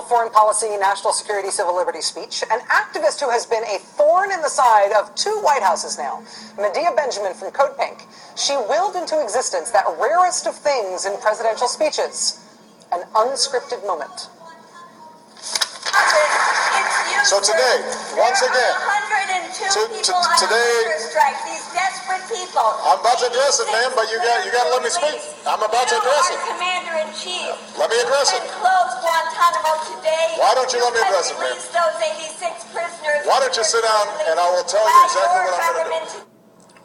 foreign policy, national security, civil liberties speech, an activist who has been a thorn in the side of 2 White Houses now, Medea Benjamin from Code Pink. She willed into existence that rarest of things in presidential speeches, an unscripted moment. So today, once again, today, these desperate people. I'm about to address it, ma'am, but you got to let me speak. I'm about to address it. Commander-in-Chief. Let me address it. Close Guantanamo today. Why don't you let me address it, ma'am? Release those 86 prisoners. Why don't you sit down and I will tell you exactly what I'm going to do.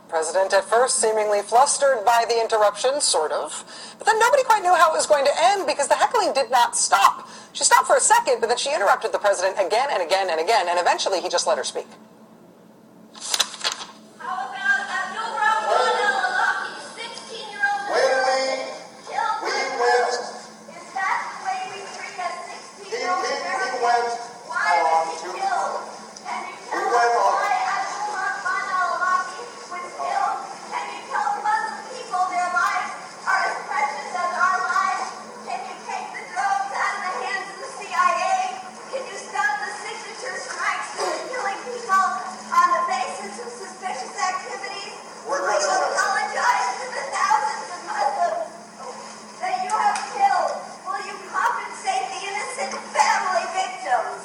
President at first seemingly flustered by the interruption, sort of. But then nobody quite knew how it was going to end because the heckling did not stop. She stopped for a second, but then she interrupted the president again and again and again, and eventually he just let her speak. How about Abdul Rahman al-Awlaki, 16-year-old When we went, Is that the way we treat a 16-year-old American? he went Why was he killed? Can you tell us why Abdul Rahman al-Awlaki was killed? Can you tell Muslim people their lives are as precious as our lives? Can you take the drones out of the hands of the CIA? Can you stop the signature strikes that are killing people on the basis of suspicious activities? We're Will you addressing this. apologize to the thousands of Muslims that you have killed? Will you compensate the innocent family victims?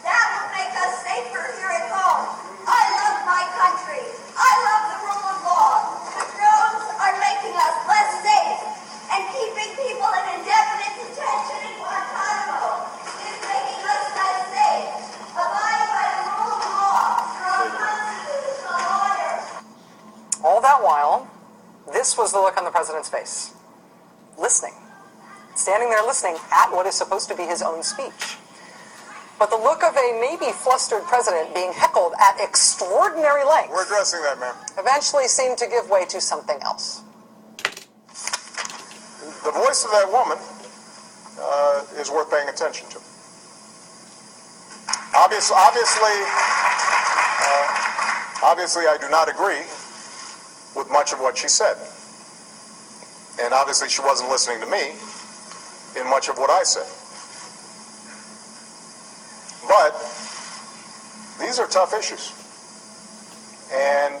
That will make us safer here at home. I love my country. I love the rule of law. The drones are making us less safe, and keeping people in indefinite detention in Guantanamo is making us less safe. Abide by the rule of law. You're a constitutional lawyer. All that while, this was the look on the president's face. Listening. Standing there listening at what is supposed to be his own speech. But the look of a maybe flustered president being heckled at extraordinary length We're addressing that, ma'am. eventually seemed to give way to something else. The voice of that woman is worth paying attention to. Obviously, I do not agree with much of what she said. And obviously, she wasn't listening to me in much of what I said. But these are tough issues. And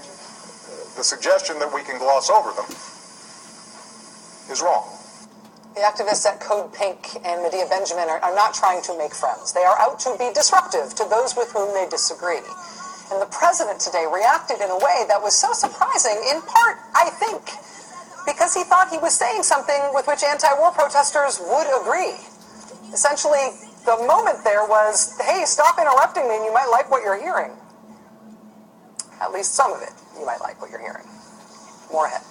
the suggestion that we can gloss over them is wrong. The activists at Code Pink and Medea Benjamin are not trying to make friends. They are out to be disruptive to those with whom they disagree. And the president today reacted in a way that was so surprising, in part, I think, because he thought he was saying something with which anti-war protesters would agree. Essentially, the moment there was, hey, stop interrupting me and you might like what you're hearing. At least some of it, you might like what you're hearing. More ahead.